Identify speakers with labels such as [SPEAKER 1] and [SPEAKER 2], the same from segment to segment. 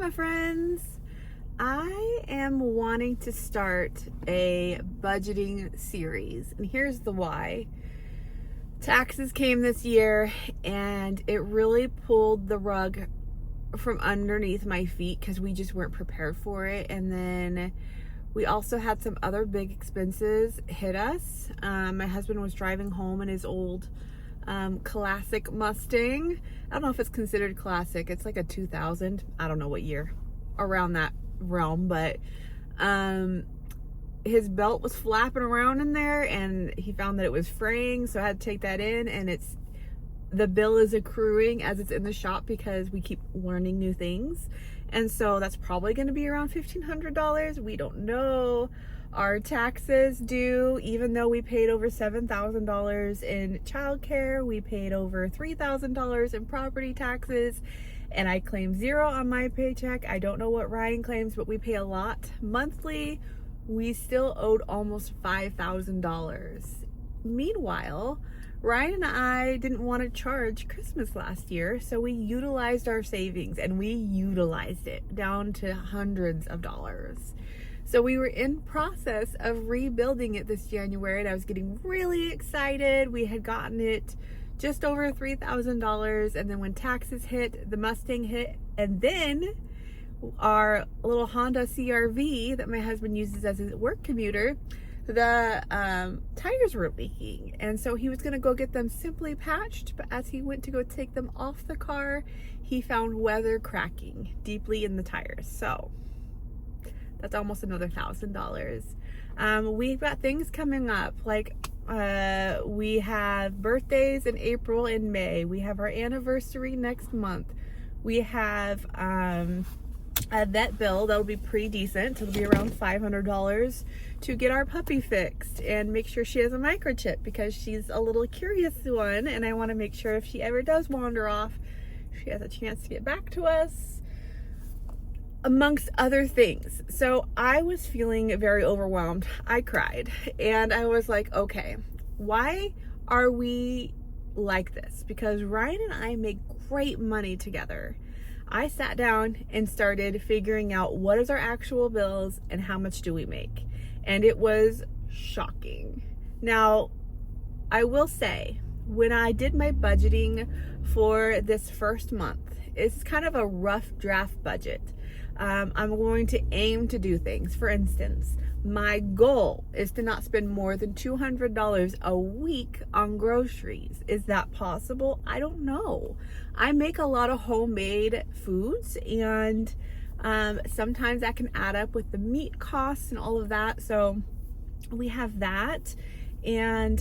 [SPEAKER 1] my friends. I am wanting to start a budgeting series, and here's the why. Taxes came this year, and it really pulled the rug from underneath my feet because we just weren't prepared for it. And then we also had some other big expenses hit us. My husband was driving home in his old classic Mustang. I don't know if it's considered classic. It's like a 2000. I don't know what year, around that realm, but his belt was flapping around in there, and he found that it was fraying, so I had to take that in, and the bill is accruing as it's in the shop because we keep learning new things. And so that's probably going to be around $1,500. We don't know. Our taxes due, even though we paid over $7,000 in childcare, we paid over $3,000 in property taxes, and I claim 0 on my paycheck. I don't know what Ryan claims, but we pay a lot monthly. We still owed almost $5,000. Meanwhile, Ryan and I didn't want to charge Christmas last year, so we utilized our savings, and we utilized it down to hundreds of dollars. So we were in process of rebuilding it this January, and I was getting really excited. We had gotten it just over $3,000, and then when taxes hit, the Mustang hit, and then our little Honda CR-V that my husband uses as his work commuter, the tires were leaking, and so he was going to go get them simply patched, but as he went to go take them off the car, he found weather cracking deeply in the tires. So that's almost another $1,000. We've got things coming up, like we have birthdays in April and May. We have our anniversary next month. We have a vet bill that'll be pretty decent. It'll be around $500 to get our puppy fixed and make sure she has a microchip, because she's a little curious one, and I want to make sure if she ever does wander off, she has a chance to get back to us, amongst other things. So I was feeling very overwhelmed. I cried, and I was like, okay, why are we like this? Because Ryan and I make great money together. I sat down and started figuring out what is our actual bills and how much do we make. And it was shocking. Now, I will say, when I did my budgeting for this first month, it's kind of a rough draft budget. I'm going to aim to do things. For instance, my goal is to not spend more than $200 a week on groceries. Is that possible? I don't know. I make a lot of homemade foods, and sometimes that can add up with the meat costs and all of that. So we have that, and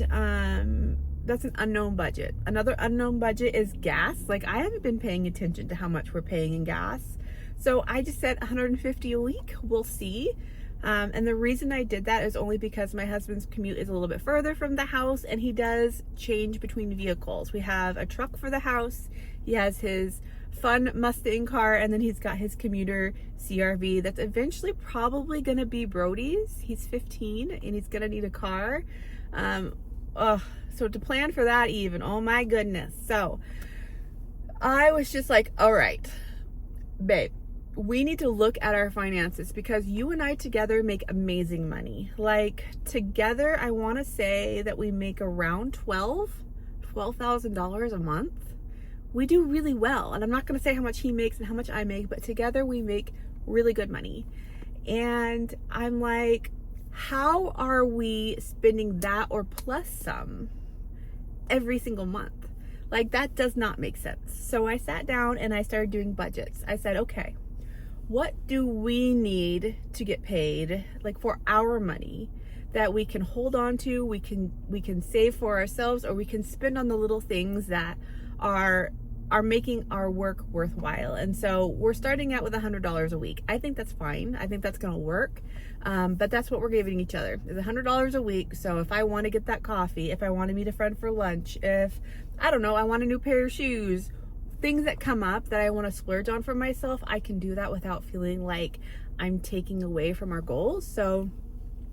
[SPEAKER 1] that's an unknown budget. Another unknown budget is gas. Like, I haven't been paying attention to how much we're paying in gas. So I just said $150 a week. We'll see. And the reason I did that is only because my husband's commute is a little bit further from the house, and he does change between vehicles. We have a truck for the house. He has his fun Mustang car, and then he's got his commuter CR-V that's eventually probably going to be Brody's. He's 15 and he's going to need a car. So to plan for that even, oh my goodness. So I was just like, all right, babe, we need to look at our finances, because you and I together make amazing money. Like, together, I want to say that we make around $12,000 a month. We do really well. And I'm not going to say how much he makes and how much I make, but together we make really good money. And I'm like, how are we spending that or plus some every single month? Like, that does not make sense. So I sat down and I started doing budgets. I said, okay, what do we need to get paid, like, for our money, that we can hold on to, we can save for ourselves, or we can spend on the little things that are making our work worthwhile. And so we're starting out with $100 a week. I think that's fine. I think that's going to work. But that's what we're giving each other, is $100 a week. So if I want to get that coffee, if I want to meet a friend for lunch, if, I don't know, I want a new pair of shoes, things that come up that I want to splurge on for myself, I can do that without feeling like I'm taking away from our goals. So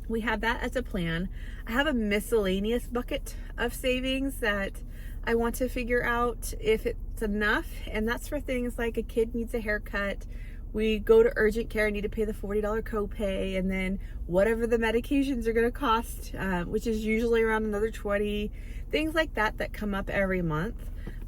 [SPEAKER 1] we have that as a plan. I have a miscellaneous bucket of savings that I want to figure out if it's enough, and that's for things like a kid needs a haircut, we go to urgent care, I need to pay the $40 copay, and then whatever the medications are going to cost, which is usually around another $20, things like that that come up every month.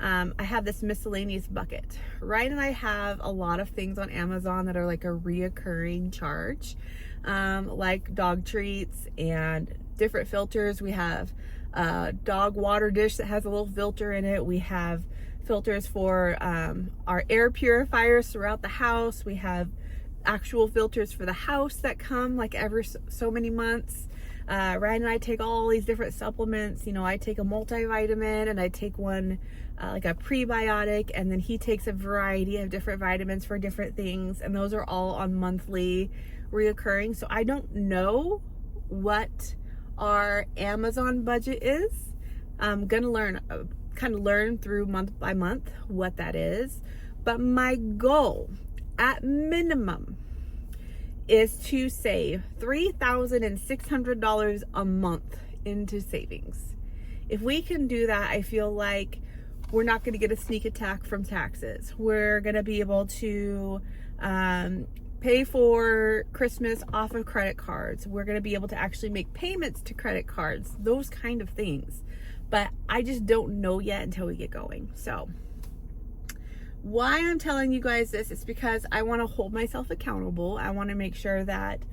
[SPEAKER 1] I have this miscellaneous bucket. Ryan and I have a lot of things on Amazon that are like a reoccurring charge, like dog treats and different filters. We have a dog water dish that has a little filter in it. We have filters for our air purifiers throughout the house. We have actual filters for the house that come like every so many months. Ryan and I take all these different supplements. You know, I take a multivitamin, and I take one like a prebiotic, and then he takes a variety of different vitamins for different things, and those are all on monthly reoccurring. So I don't know what our Amazon budget is. I'm gonna learn through month by month what that is, but my goal at minimum is to save $3,600 a month into savings. If we can do that, I feel like we're not going to get a sneak attack from taxes. We're going to be able to pay for Christmas off of credit cards. We're going to be able to actually make payments to credit cards, those kind of things. But I just don't know yet until we get going. So why I'm telling you guys this is because I want to hold myself accountable. I want to make sure that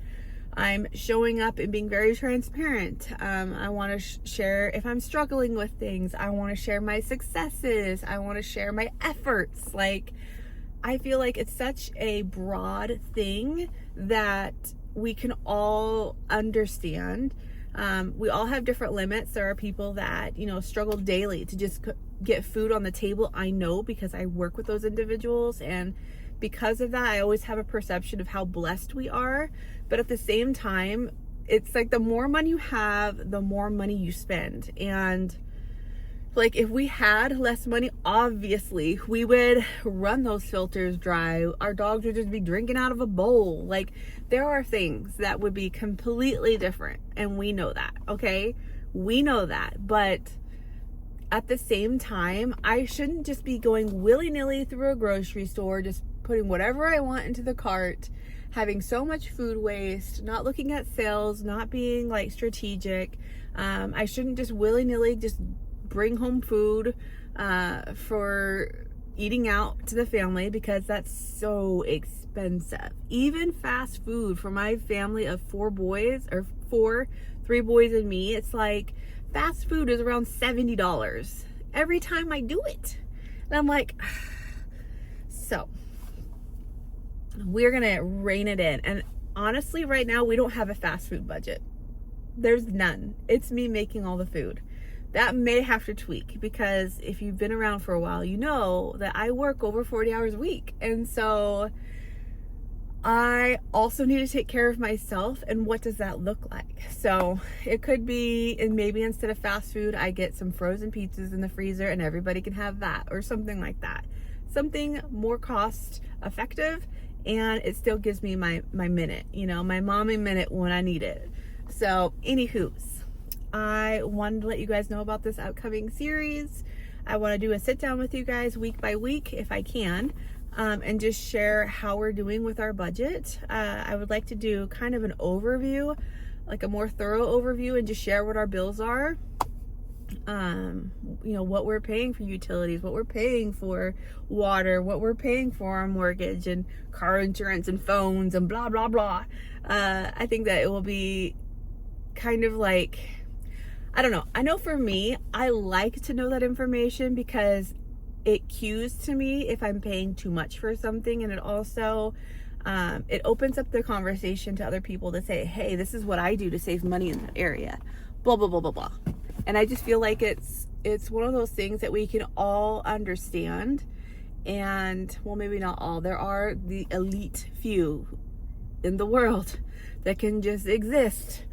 [SPEAKER 1] I'm showing up and being very transparent. I want to share if I'm struggling with things. I want to share my successes. I want to share my efforts. Like, I feel like it's such a broad thing that we can all understand. We all have different limits. There are people that, you know, struggle daily to just get food on the table. I know, because I work with those individuals, and because of that, I always have a perception of how blessed we are. But at the same time, it's like the more money you have, the more money you spend. And like, if we had less money, obviously we would run those filters dry. Our dogs would just be drinking out of a bowl. Like, there are things that would be completely different, and we know that, okay? We know that. But at the same time, I shouldn't just be going willy-nilly through a grocery store, just putting whatever I want into the cart, having so much food waste, not looking at sales, not being like strategic. I shouldn't just willy-nilly just bring home food for eating out to the family, because that's so expensive. Even fast food for my family of 4 boys, or 3 boys and me, it's like fast food is around $70 every time I do it. And I'm like, so we're gonna rein it in. And honestly, right now, we don't have a fast food budget. There's none. It's me making all the food. That may have to tweak, because if you've been around for a while, you know that I work over 40 hours a week. And so I also need to take care of myself. And what does that look like? So it could be, and maybe instead of fast food, I get some frozen pizzas in the freezer and everybody can have that, or something like that. Something more cost effective, and it still gives me my minute, you know, my mommy minute when I need it. So anywho's, I wanted to let you guys know about this upcoming series. I want to do a sit down with you guys week by week if I can, and just share how we're doing with our budget. I would like to do kind of an overview, like a more thorough overview, and just share what our bills are. You know, what we're paying for utilities, what we're paying for water, what we're paying for our mortgage and car insurance and phones and blah, blah, blah. I think that it will be kind of like, I don't know. I know for me, I like to know that information because it cues to me if I'm paying too much for something. And it also, it opens up the conversation to other people to say, hey, this is what I do to save money in that area, blah, blah, blah, blah, blah. And I just feel like it's one of those things that we can all understand. And, well, maybe not all. There are the elite few in the world that can just exist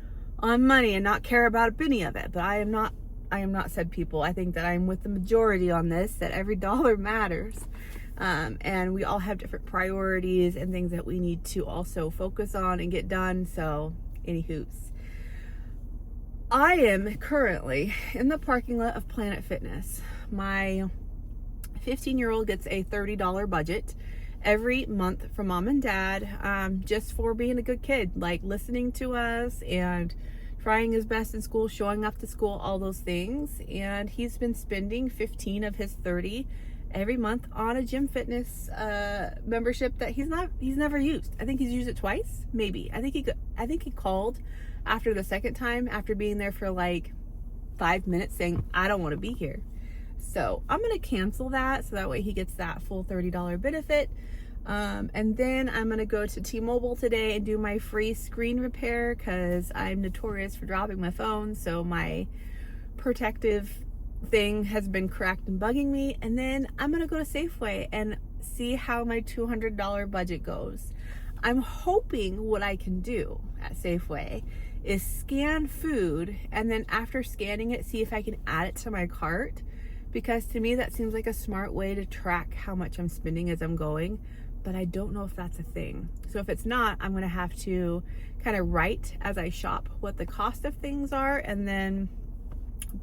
[SPEAKER 1] on money and not care about a penny of it. But I am not said people. I think that I'm with the majority on this, that every dollar matters. And we all have different priorities and things that we need to also focus on and get done. So, anywho's. I am currently in the parking lot of Planet Fitness. My 15-year-old gets a $30 budget every month from mom and dad, just for being a good kid, like listening to us and trying his best in school, showing up to school, all those things. And he's been spending 15 of his 30 every month on a gym fitness membership that he's never used. I think he's used it twice, maybe. I think he called after the second time, after being there for like 5 minutes, saying, I don't want to be here. So I'm going to cancel that, so that way he gets that full $30 benefit. And then I'm going to go to T-Mobile today and do my free screen repair, because I'm notorious for dropping my phone. So my protective thing has been cracked and bugging me. And then I'm going to go to Safeway and see how my $200 budget goes. I'm hoping what I can do at Safeway is scan food, and then after scanning it, see if I can add it to my cart, because to me that seems like a smart way to track how much I'm spending as I'm going. But I don't know if that's a thing. So if it's not, I'm gonna have to kind of write as I shop what the cost of things are, and then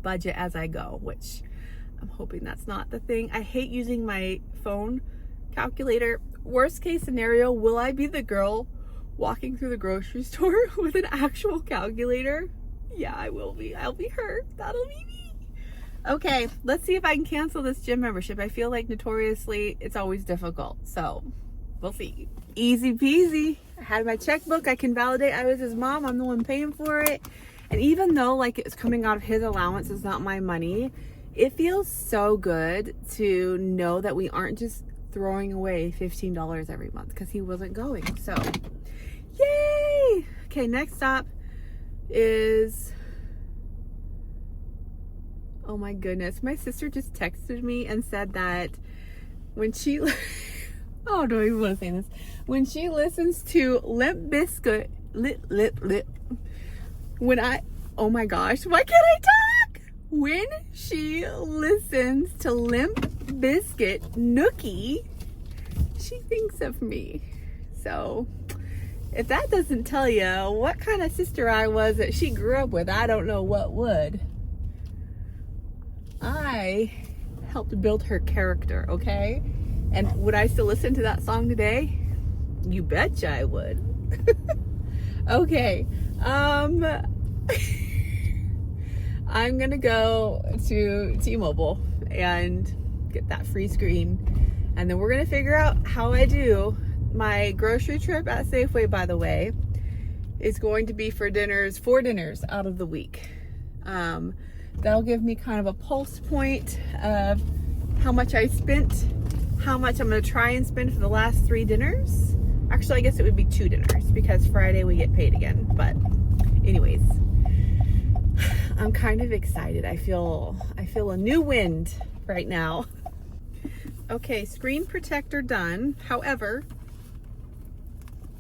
[SPEAKER 1] budget as I go, which I'm hoping that's not the thing. I hate using my phone calculator. Worst case scenario, will I be the girl walking through the grocery store with an actual calculator? Yeah, I will be. I'll be her. That'll be me. Okay, let's see if I can cancel this gym membership. I feel like notoriously it's always difficult, so we'll see. Easy peasy. I had my checkbook. I can validate I was his mom. I'm the one paying for it. And even though like it's coming out of his allowance, it's not my money, it feels so good to know that we aren't just throwing away $15 every month because he wasn't going. So yay. Okay, next stop is, oh my goodness, my sister just texted me and said that when she oh, do I even want to say this? When she listens to Limp Bizkit, oh my gosh, why can't I talk? When she listens to Limp Bizkit Nookie, she thinks of me. So if that doesn't tell you what kind of sister I was that she grew up with, I don't know what would. I helped build her character, okay? And would I still listen to that song today? You betcha I would. Okay. I'm gonna go to T-Mobile and get that free screen. And then we're gonna figure out how I do. My grocery trip at Safeway, by the way, is going to be for 4 dinners out of the week. That'll give me kind of a pulse point of how much I spent, how much I'm going to try and spend for the last 3 dinners. Actually, I guess it would be 2 dinners because Friday we get paid again. But anyways, I'm kind of excited. I feel a new wind right now. Okay, screen protector done. However,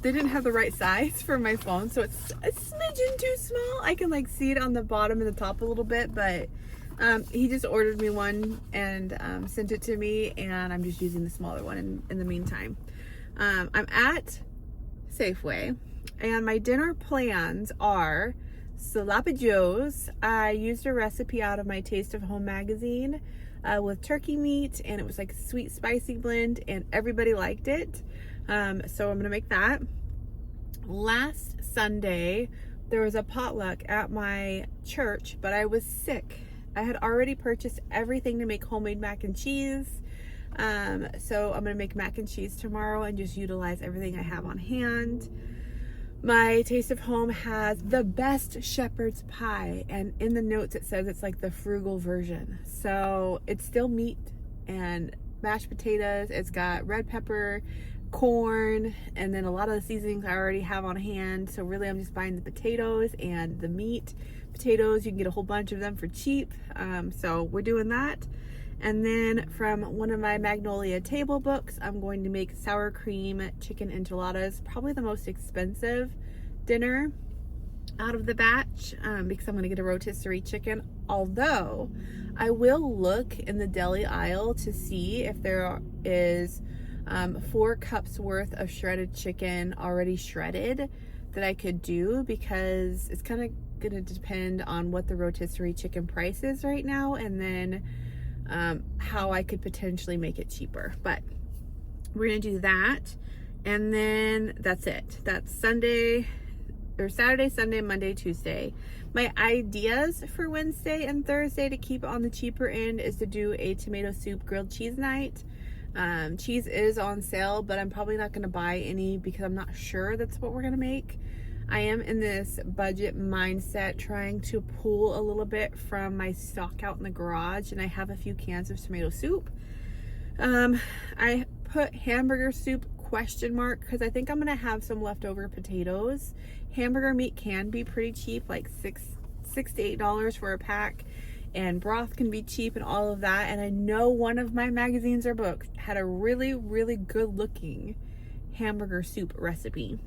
[SPEAKER 1] they didn't have the right size for my phone, so it's a smidgen too small. I can like see it on the bottom and the top a little bit, but he just ordered me one and sent it to me, and I'm just using the smaller one in the meantime. I'm at Safeway, and my dinner plans are Sloppy Joe's. I used a recipe out of my Taste of Home magazine with turkey meat, and it was like a sweet spicy blend, and everybody liked it. So I'm gonna make that. Last Sunday there was a potluck at my church, but I was sick. I had already purchased everything to make homemade mac and cheese. So I'm gonna make mac and cheese tomorrow and just utilize everything I have on hand. My Taste of Home has the best shepherd's pie, and in the notes it says it's like the frugal version. So it's still meat and mashed potatoes. It's got red pepper, corn, and then a lot of the seasonings I already have on hand. So really I'm just buying the potatoes and the meat. Potatoes, you can get a whole bunch of them for cheap. So we're doing that. And then from one of my Magnolia table books, I'm going to make sour cream chicken enchiladas, probably the most expensive dinner out of the batch, because I'm going to get a rotisserie chicken. Although I will look in the deli aisle to see if there is 4 cups worth of shredded chicken already shredded that I could do, because it's kind of going to depend on what the rotisserie chicken price is right now, and then how I could potentially make it cheaper. But we're gonna do that, and then that's it. That's Sunday or Saturday, Sunday, Monday, Tuesday. My ideas for Wednesday and Thursday to keep it on the cheaper end is to do a tomato soup grilled cheese night. Cheese is on sale, but I'm probably not going to buy any because I'm not sure that's what we're going to make. I am in this budget mindset, trying to pull a little bit from my stock out in the garage, and I have a few cans of tomato soup. I put hamburger soup ? Because I think I'm gonna have some leftover potatoes. Hamburger meat can be pretty cheap, like $6 to $8 for a pack, and broth can be cheap and all of that. And I know one of my magazines or books had a really, really good looking hamburger soup recipe.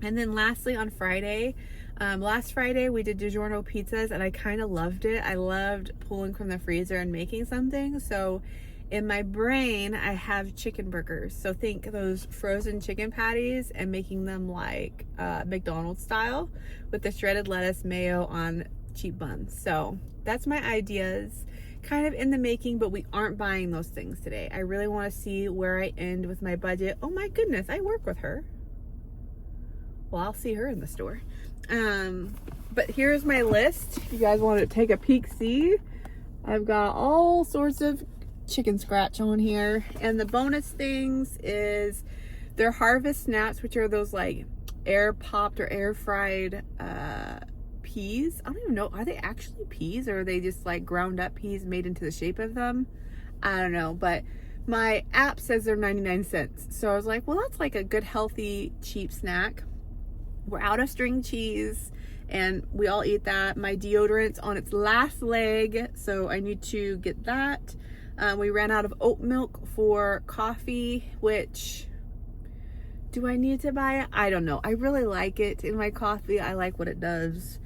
[SPEAKER 1] And then lastly, on Friday, last Friday we did DiGiorno pizzas, and I kind of loved it. I loved pulling from the freezer and making something. So in my brain, I have chicken burgers. So think those frozen chicken patties and making them like McDonald's style with the shredded lettuce, mayo on cheap buns. So that's my ideas, kind of in the making, but we aren't buying those things today. I really want to see where I end with my budget. Oh my goodness, I work with her. Well, I'll see her in the store. But here's my list. If you guys want to take a peek, see, I've got all sorts of chicken scratch on here, and the bonus things is their harvest snaps, which are those like air popped or air fried peas. I don't even know, are they actually peas or are they just like ground up peas made into the shape of them? I don't know, but my app says they're 99 cents, so I was like, well, that's like a good healthy cheap snack. We're out of string cheese and we all eat that. My deodorant's on its last leg, so I need to get that. We ran out of oat milk for coffee, which, do I need to buy it? I don't know. I really like it in my coffee. I like what it does.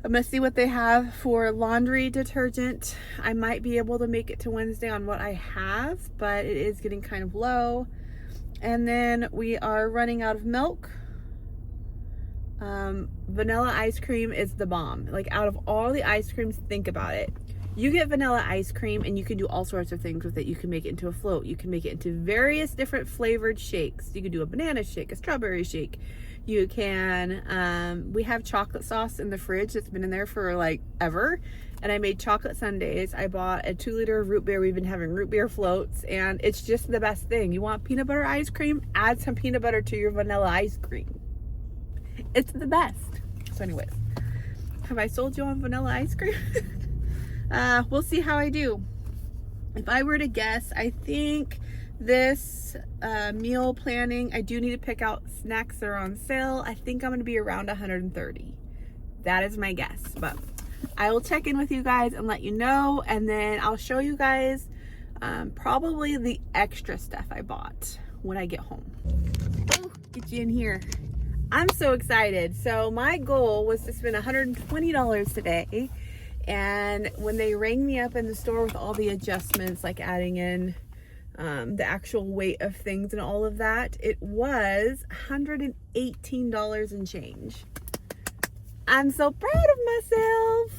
[SPEAKER 1] I'm gonna see what they have for laundry detergent. I might be able to make it to Wednesday on what I have, but it is getting kind of low. And then we are running out of milk. Vanilla ice cream is the bomb. Like, out of all the ice creams, think about it. You get vanilla ice cream and you can do all sorts of things with it. You can make it into a float. You can make it into various different flavored shakes. You can do a banana shake, a strawberry shake. You can, we have chocolate sauce in the fridge that's been in there for like ever. And I made chocolate sundaes. I bought a 2-liter root beer. We've been having root beer floats, and it's just the best thing. You want peanut butter ice cream? Add some peanut butter to your vanilla ice cream. It's the best. So anyways, have I sold you on vanilla ice cream? We'll see how I do. If I were to guess, I think this meal planning, I do need to pick out snacks that are on sale. I think I'm going to be around 130. That is my guess, but I will check in with you guys and let you know, and then I'll show you guys probably the extra stuff I bought when I get home. Oh, get you in here. I'm so excited. So my goal was to spend $120 today. And when they rang me up in the store with all the adjustments, like adding in the actual weight of things and all of that, it was $118 and change. I'm so proud of myself.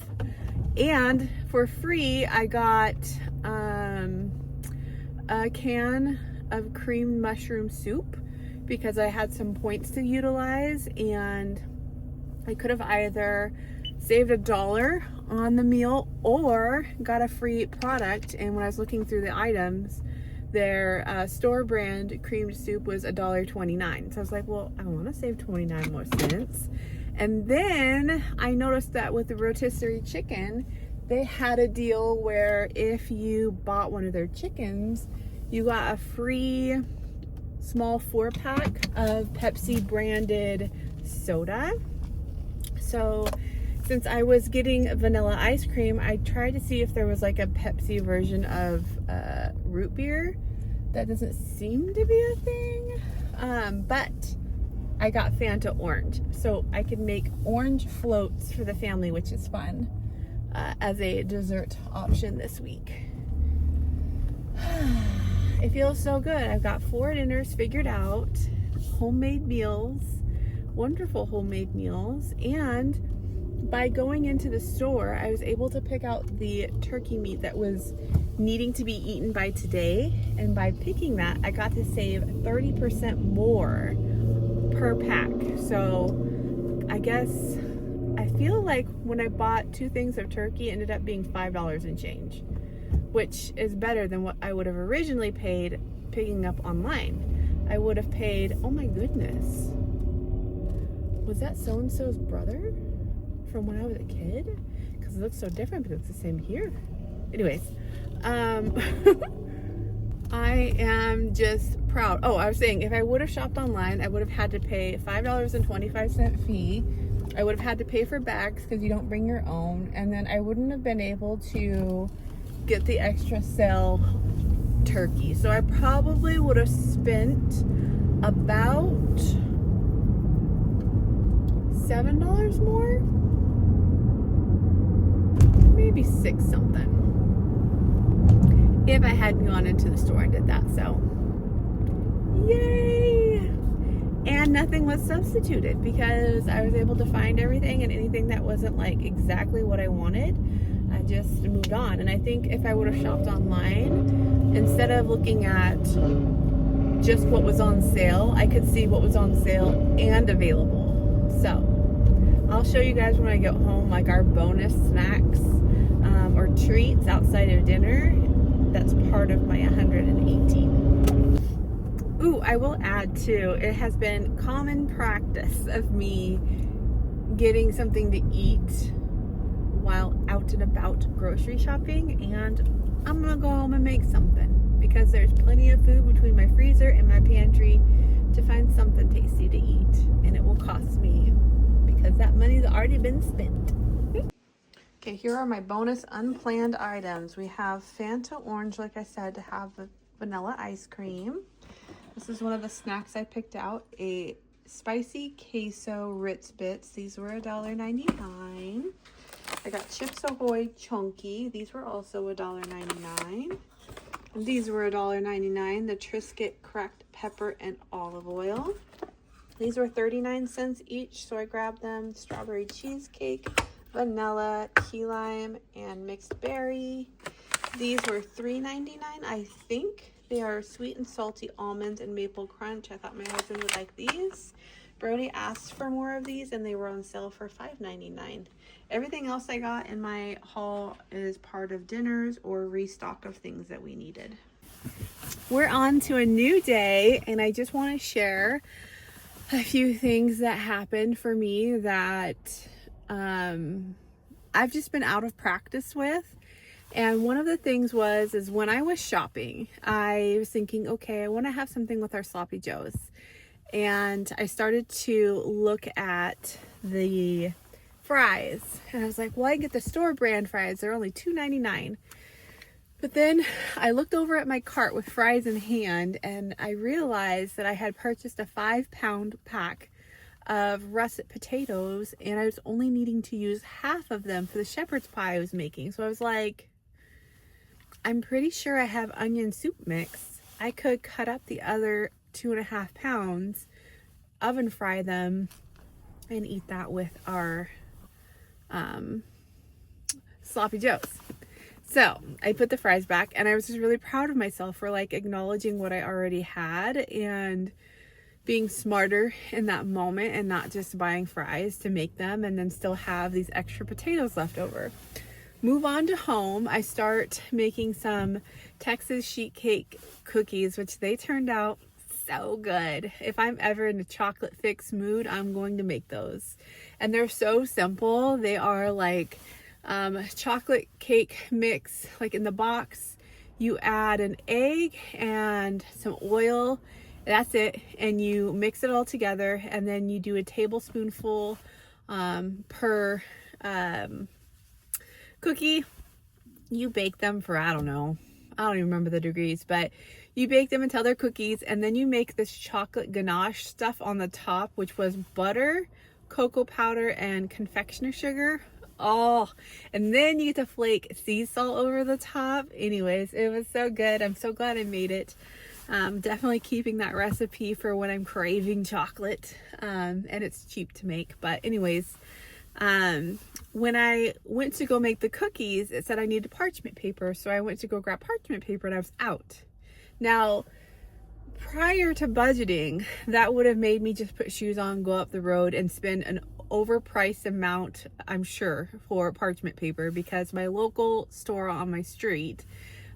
[SPEAKER 1] And for free, I got a can of creamed mushroom soup because I had some points to utilize, and I could have either saved $1 on the meal or got a free product. And when I was looking through the items, their store brand creamed soup was $1.29. So I was like, well, I want to save 29 more cents. And then I noticed that with the rotisserie chicken, they had a deal where if you bought one of their chickens, you got a free small 4-pack of Pepsi branded soda. So since I was getting vanilla ice cream, I tried to see if there was like a Pepsi version of root beer. That doesn't seem to be a thing, but I got Fanta orange, so I could make orange floats for the family, which is fun, as a dessert option this week. It feels so good. I've got 4 dinners figured out, homemade meals, wonderful homemade meals, and by going into the store, I was able to pick out the turkey meat that was needing to be eaten by today. And by picking that, I got to save 30% more per pack. So I guess I feel like when I bought 2 things of turkey, it ended up being $5 and change, which is better than what I would have originally paid picking up online. I would have paid, oh my goodness, was that so-and-so's brother from when I was a kid? Because it looks so different, but it's the same here. Anyways, I am just proud. Oh, I was saying, if I would have shopped online, I would have had to pay $5.25 fee. I would have had to pay for bags because you don't bring your own, and then I wouldn't have been able to get the extra sale turkey. So I probably would have spent about $7 more, maybe 6 something, if I had gone into the store and did that. So yay! And nothing was substituted because I was able to find everything, and anything that wasn't like exactly what I wanted, I just moved on. And I think if I would have shopped online, instead of looking at just what was on sale, I could see what was on sale and available. So I'll show you guys when I get home, like our bonus snacks or treats outside of dinner. That's part of my 118. Ooh, I will add too, it has been common practice of me getting something to eat while out and about grocery shopping, and I'm gonna go home and make something because there's plenty of food between my freezer and my pantry to find something tasty to eat, and it will cost me because that money's already been spent. Okay, here are my bonus unplanned items. We have Fanta orange, like I said, to have the vanilla ice cream. This is one of the snacks I picked out, a spicy queso Ritz Bits. These were $1.99. I got Chips Ahoy Chunky. These were also $1.99. And these were $1.99. The Triscuit cracked pepper and olive oil. These were 39 cents each, so I grabbed them. Strawberry cheesecake, vanilla, key lime, and mixed berry. These were $3.99, I think. They are sweet and salty almonds and maple crunch. I thought my husband would like these. Brody asked for more of these, and they were on sale for $5.99. Everything else I got in my haul is part of dinners or restock of things that we needed. We're on to a new day, and I just want to share a few things that happened for me that I've just been out of practice with. And one of the things is when I was shopping, I was thinking, okay, I want to have something with our Sloppy Joes. And I started to look at the fries. And I was like, well, I can get the store brand fries. They're only $2.99. But then I looked over at my cart with fries in hand, and I realized that I had purchased a 5-pound pack of russet potatoes, and I was only needing to use half of them for the shepherd's pie I was making. So I was like, I'm pretty sure I have onion soup mix. I could cut up the other 2.5 pounds, oven fry them, and eat that with our Sloppy Joes. So I put the fries back, and I was just really proud of myself for like acknowledging what I already had and being smarter in that moment and not just buying fries to make them and then still have these extra potatoes left over. Move on to home. I start making some Texas sheet cake cookies, which they turned out so good. If I'm ever in a chocolate fix mood, I'm going to make those. And they're so simple. They are like chocolate cake mix, like in the box. You add an egg and some oil. That's it. And you mix it all together, and then you do a tablespoonful per cookie. You bake them for, I don't even remember the degrees, but you bake them until they're cookies, and then you make this chocolate ganache stuff on the top, which was butter, cocoa powder, and confectioner sugar. Oh, and then you get to flake sea salt over the top. Anyways, it was so good. I'm so glad I made it. Definitely keeping that recipe for when I'm craving chocolate, and it's cheap to make. But anyways, When I went to go make the cookies, it said I needed parchment paper. So I went to go grab parchment paper and I was out. Now, prior to budgeting, that would have made me just put shoes on, go up the road and spend an overpriced amount, I'm sure, for parchment paper, because my local store on my street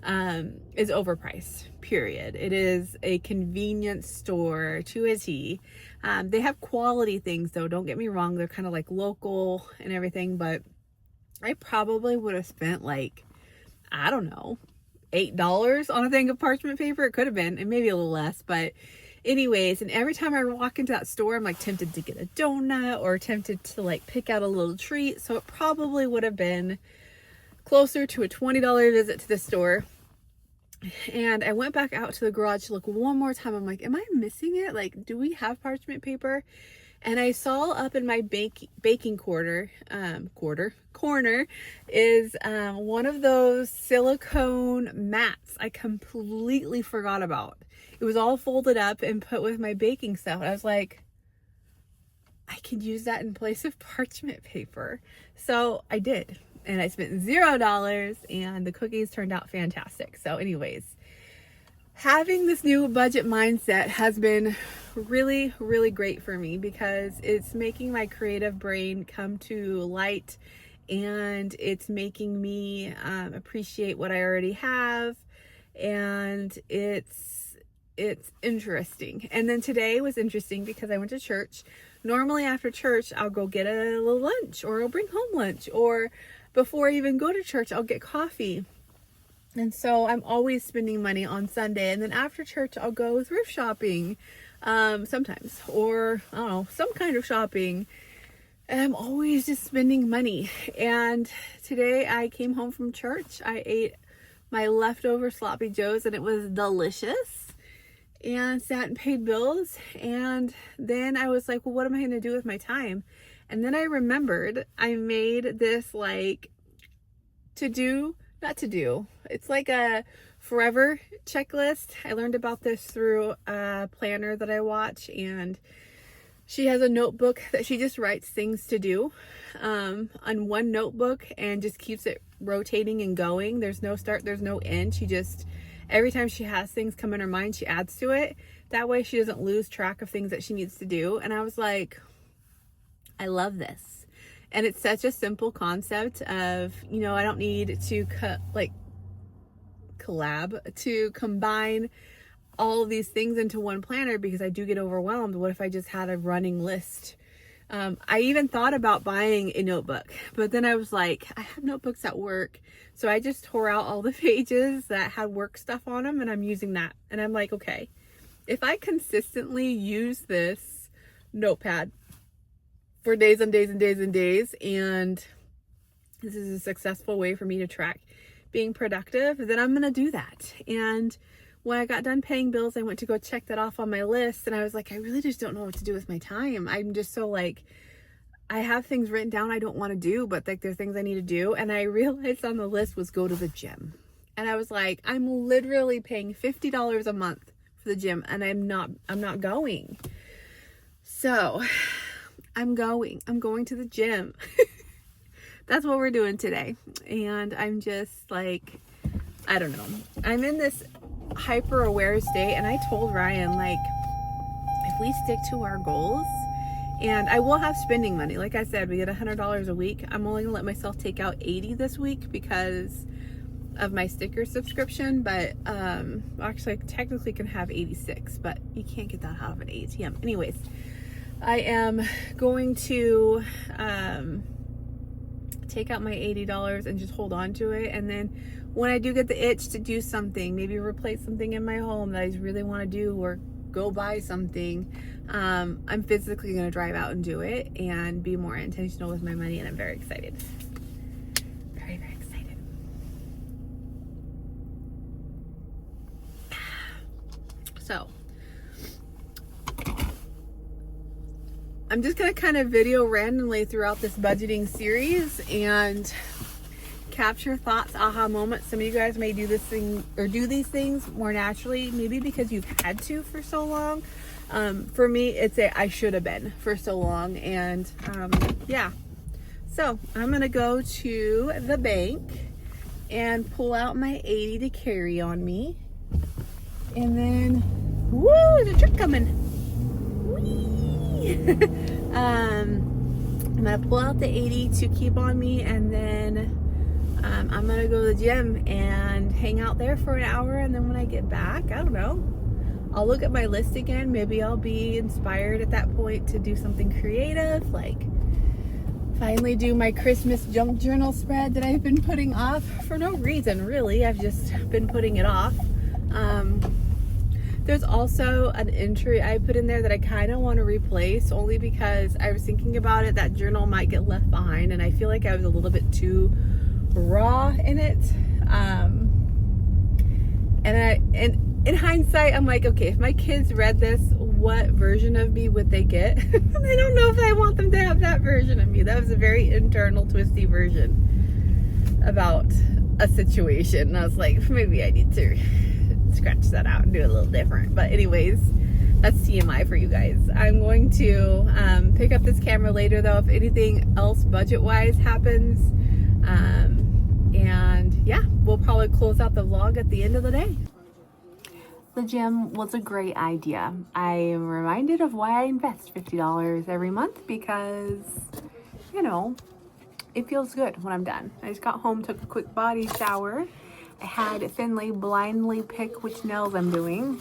[SPEAKER 1] is overpriced, period. It is a convenience store to a T. They have quality things though, don't get me wrong. They're kind of like local and everything, but I probably would have spent like, I don't know, $8 on a thing of parchment paper. It could have been, and maybe a little less, but anyways, and every time I walk into that store, I'm like tempted to get a donut or tempted to like pick out a little treat. So it probably would have been closer to a $20 visit to the store. And I went back out to the garage to look one more time. I'm like, am I missing it? Like, do we have parchment paper? And I saw up in my baking corner is one of those silicone mats I completely forgot about. It was all folded up and put with my baking stuff. I was like, I could use that in place of parchment paper. So I did. And I spent $0 and the cookies turned out fantastic. So anyways, having this new budget mindset has been really, really great for me because it's making my creative brain come to light, and it's making me appreciate what I already have, and it's interesting. And then today was interesting because I went to church. Normally after church, I'll go get a little lunch, or I'll bring home lunch, or before I even go to church, I'll get coffee. And so I'm always spending money on Sunday. And then after church, I'll go thrift shopping sometimes, or I don't know, some kind of shopping. And I'm always just spending money. And today I came home from church. I ate my leftover sloppy joes and it was delicious, and sat and paid bills. And then I was like, well, what am I going to do with my time? And then I remembered I made this like not to do. It's like a forever checklist. I learned about this through a planner that I watch, and she has a notebook that she just writes things to do on one notebook and just keeps it rotating and going. There's no start, there's no end. She just, every time she has things come in her mind, she adds to it. That way she doesn't lose track of things that she needs to do. And I was like, I love this. And it's such a simple concept of, you know, I don't need to combine all of these things into one planner because I do get overwhelmed. What if I just had a running list? I even thought about buying a notebook, but then I was like, I have notebooks at work. So I just tore out all the pages that had work stuff on them, and I'm using that. And I'm like, okay, if I consistently use this notepad for days and days and days and days, and this is a successful way for me to track being productive, then I'm gonna do that. And when I got done paying bills, I went to go check that off on my list, and I was like, I really just don't know what to do with my time. I'm just so like, I have things written down I don't want to do, but like there's things I need to do. And I realized on the list was go to the gym. And I was like, I'm literally paying $50 a month for the gym, and I'm not going. So I'm going to the gym. That's what we're doing today. And I'm just like, I don't know. I'm in this hyper aware state, and I told Ryan, like, if we stick to our goals, and I will have spending money. Like I said, we get $100 a week. I'm only gonna let myself take out 80 this week because of my sticker subscription, but actually I technically can have 86, but you can't get that out of an ATM. Anyways, I am going to take out my $80 and just hold on to it, and then when I do get the itch to do something, maybe replace something in my home that I really want to do, or go buy something, I'm physically going to drive out and do it and be more intentional with my money, and I'm very excited. Very, very excited. So I'm just going to kind of video randomly throughout this budgeting series and capture thoughts, aha moments. Some of you guys may do this thing or do these things more naturally, maybe because you've had to for so long. For me, it's a I should have been for so long. And yeah, So I'm gonna go to the bank and pull out my 80 to carry on me. And then, woo, there's a truck coming. Whee! I'm gonna pull out the 80 to keep on me, and then I'm gonna go to the gym and hang out there for an hour. And then when I get back, I don't know, I'll look at my list again. Maybe I'll be inspired at that point to do something creative, like finally do my Christmas junk journal spread that I've been putting off for no reason, really. I've just been putting it off. There's also an entry I put in there that I kind of want to replace, only because I was thinking about it. That journal might get left behind, and I feel like I was a little bit too raw in it. And in hindsight, I'm like, okay, if my kids read this, what version of me would they get? I don't know if I want them to have that version of me. That was a very internal, twisty version about a situation. And I was like, maybe I need to scratch that out and do it a little different. But anyways, that's TMI for you guys. I'm going to pick up this camera later, though, if anything else budget-wise happens. And yeah, we'll probably close out the vlog at the end of the day. The gym was a great idea. I am reminded of why I invest $50 every month, because, you know, it feels good when I'm done. I just got home, took a quick body shower. I had Finley blindly pick which nails I'm doing,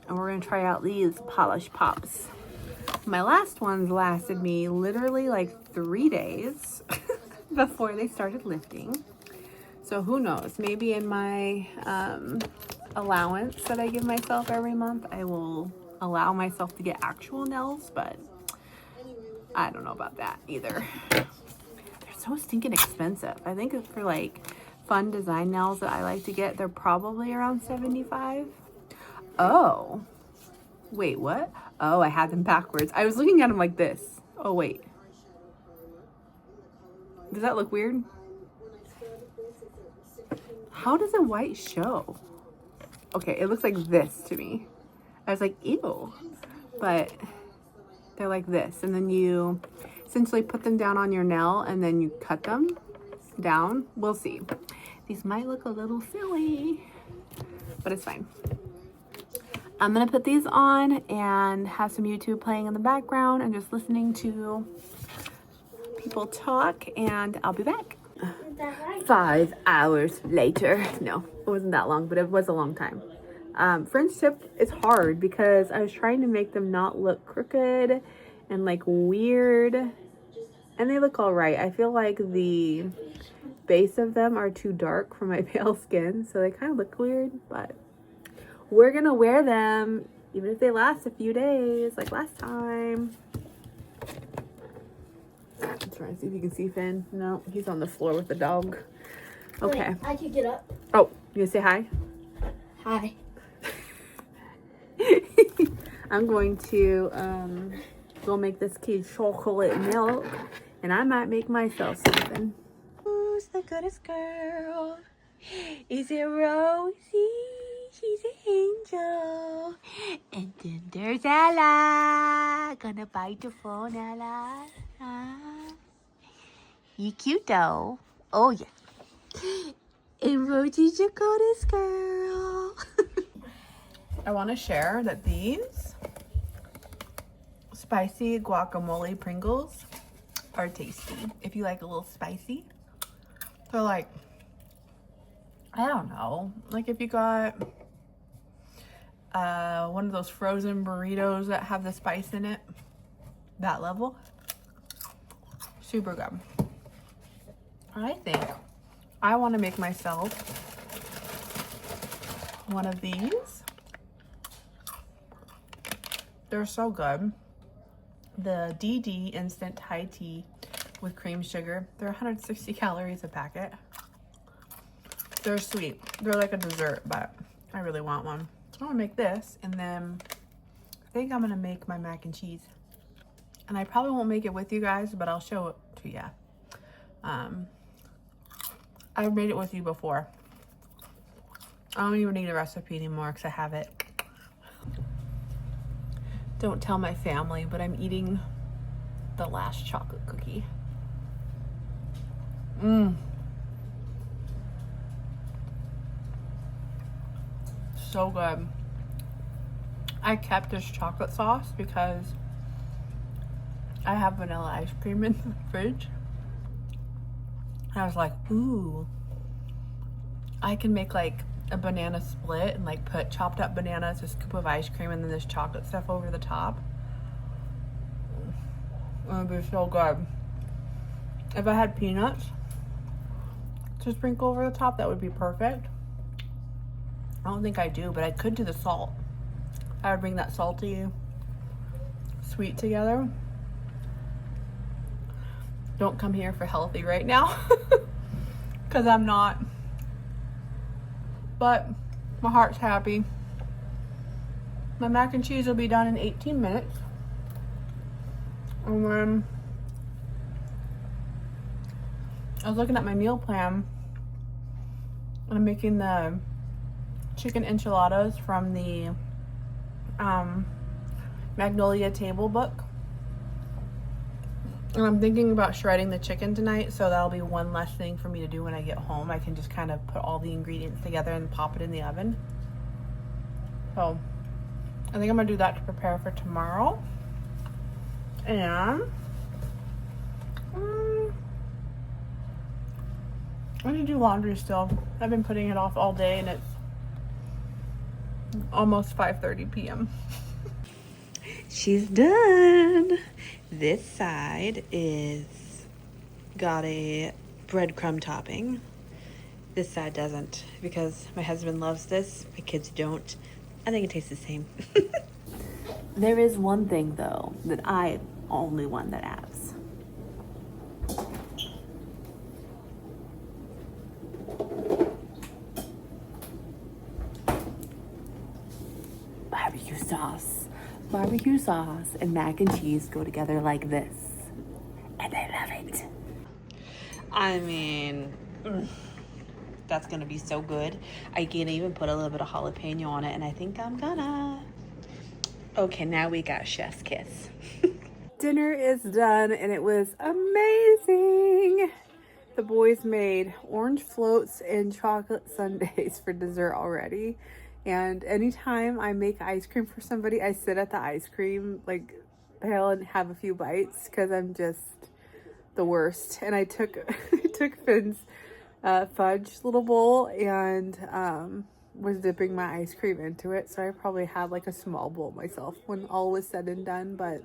[SPEAKER 1] and we're gonna try out these polish pops. My last ones lasted me literally like 3 days before they started lifting. So who knows, maybe in my allowance that I give myself every month, I will allow myself to get actual nails, but I don't know about that either. They're so stinking expensive. I think for like fun design nails that I like to get, they're probably around $75. Oh, wait, what? Oh, I had them backwards. I was looking at them like this. Oh, wait. Does that look weird? How does a white show? Okay, it looks like this to me. I was like, ew. But they're like this. And then you essentially put them down on your nail and then you cut them down. We'll see. These might look a little silly, but it's fine. I'm gonna put these on and have some YouTube playing in the background and just listening to people talk, and I'll be back. 5 hours later. No, it wasn't that long, but it was a long time. French tip is hard because I was trying to make them not look crooked and like weird, and they look all right. I feel like the base of them are too dark for my pale skin, so they kind of look weird, but we're gonna wear them even if they last a few days like last time. I'm trying to see if you can see Finn. No, he's on the floor with the dog. Okay.
[SPEAKER 2] Wait, I could get up.
[SPEAKER 1] Oh, you gonna say hi?
[SPEAKER 2] Hi.
[SPEAKER 1] I'm going to go make this kid chocolate milk, and I might make myself something. Who's the goodest girl? Is it Rosie? She's an angel. And then there's Ella. Gonna bite the phone, Ella. You cute though. Oh yeah. And Rosie's the goodest girl. I want to share that these spicy guacamole Pringles are tasty. If you like a little spicy, they're like, I don't know, like if you got one of those frozen burritos that have the spice in it, that level, super good. I think I want to make myself one of these. They're so good. The DD instant Thai tea with cream sugar. They're 160 calories a packet. They're sweet. They're like a dessert, but I really want one. So I'm gonna make this, and then I think I'm gonna make my mac and cheese. And I probably won't make it with you guys, but I'll show it to you. I've made it with you before. I don't even need a recipe anymore because I have it. Don't tell my family, but I'm eating the last chocolate cookie. So good. I kept this chocolate sauce because I have vanilla ice cream in the fridge. And I was like, ooh, I can make like a banana split and like put chopped up bananas, a scoop of ice cream, and then this chocolate stuff over the top. It would be so good. If I had peanuts to sprinkle over the top, that would be perfect. I don't think I do, but I could do the salt. I would bring that salty, sweet together. Don't come here for healthy right now, because I'm not. But my heart's happy. My mac and cheese will be done in 18 minutes. And then I was looking at my meal plan, and I'm making the chicken enchiladas from the Magnolia table book. And I'm thinking about shredding the chicken tonight, so that'll be one less thing for me to do when I get home. I can just kind of put all the ingredients together and pop it in the oven. So I think I'm gonna do that to prepare for tomorrow. And I need to do laundry still. I've been putting it off all day, and it's almost 5:30 p.m. She's done. This side is got a breadcrumb topping. This side doesn't, because my husband loves this. My kids don't. I think it tastes the same. There is one thing though that I only one that adds. Barbecue sauce. Barbecue sauce and mac and cheese go together like this, and I love it. I mean, that's gonna be so good. I can even put a little bit of jalapeno on it, and I think I'm gonna. Okay, now we got chef's kiss. Dinner is done, and it was amazing. The boys made orange floats and chocolate sundaes for dessert already. And anytime I make ice cream for somebody, I sit at the ice cream like pail and have a few bites, because I'm just the worst. And I took Finn's fudge little bowl and was dipping my ice cream into it. So I probably had like a small bowl myself when all was said and done. But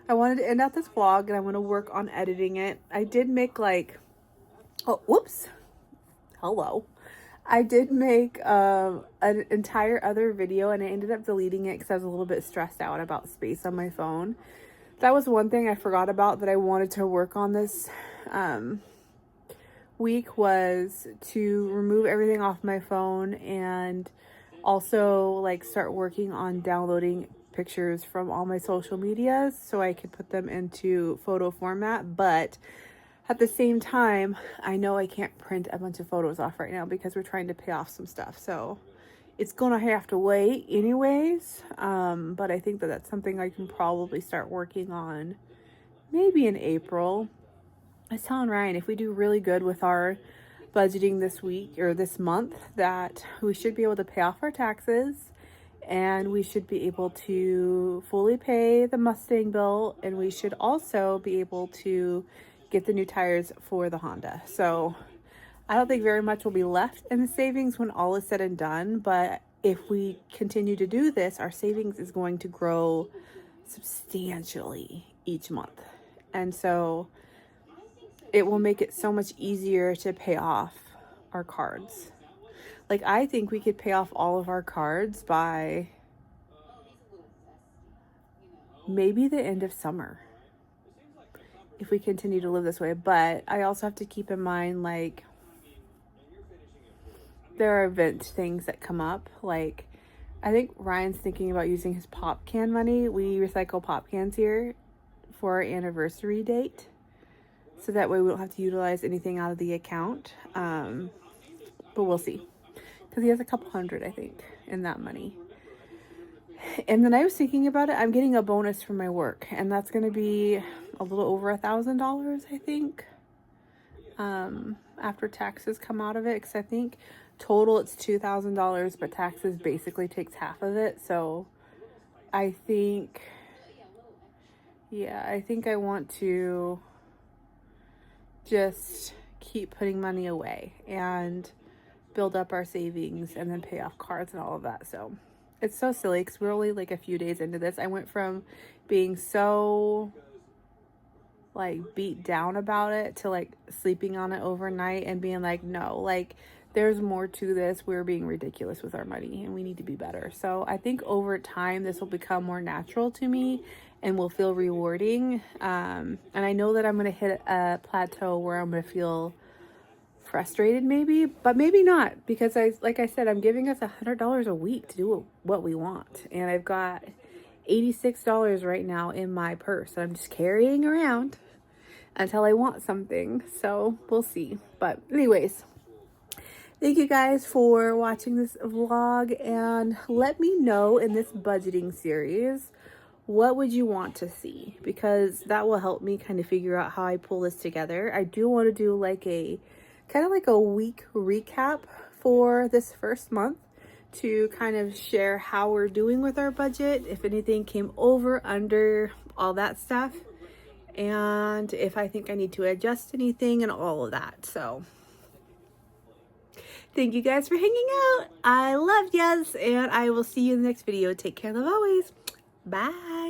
[SPEAKER 1] I wanted to end out this vlog, and I want to work on editing it. I did make like, oh, whoops. Hello. I did make an entire other video, and I ended up deleting it because I was a little bit stressed out about space on my phone. That was one thing I forgot about that I wanted to work on this week, was to remove everything off my phone, and also like start working on downloading pictures from all my social medias so I could put them into photo format. But at the same time, I know I can't print a bunch of photos off right now because we're trying to pay off some stuff. So it's gonna have to wait anyways. But I think that that's something I can probably start working on maybe in April. I was telling Ryan, if we do really good with our budgeting this week or this month, that we should be able to pay off our taxes, and we should be able to fully pay the Mustang bill, and we should also be able to get the new tires for the Honda. So I don't think very much will be left in the savings when all is said and done, but if we continue to do this, our savings is going to grow substantially each month. And so it will make it so much easier to pay off our cards. Like, I think we could pay off all of our cards by maybe the end of summer if we continue to live this way. But I also have to keep in mind, like, there are event things that come up. Like, I think Ryan's thinking about using his pop can money. We recycle pop cans here for our anniversary date, so that way we don't have to utilize anything out of the account. But we'll see, because he has a couple hundred, I think, in that money. And then I was thinking about it. I'm getting a bonus from my work, and that's going to be a little over $1,000, I think. after taxes come out of it, because I think total it's $2,000, but taxes basically takes half of it. So I think, yeah, I think I want to just keep putting money away and build up our savings and then pay off cards and all of that. So it's so silly because we're only like a few days into this. I went from being so like beat down about it to like sleeping on it overnight and being like, no, like there's more to this. We're being ridiculous with our money and we need to be better. So I think over time this will become more natural to me and will feel rewarding. And I know that I'm going to hit a plateau where I'm going to feel frustrated maybe, but maybe not, because like I said, I'm giving us $100 a week to do what we want. And I've got $86 right now in my purse that I'm just carrying around until I want something. So we'll see. But anyways, thank you guys for watching this vlog, and let me know in this budgeting series, what would you want to see? Because that will help me kind of figure out how I pull this together. I do want to do like a kind of like a week recap for this first month to kind of share how we're doing with our budget, if anything came over, under, all that stuff, and if I think I need to adjust anything and all of that. So thank you guys for hanging out. I love yous, and I will see you in the next video. Take care, love always. Bye.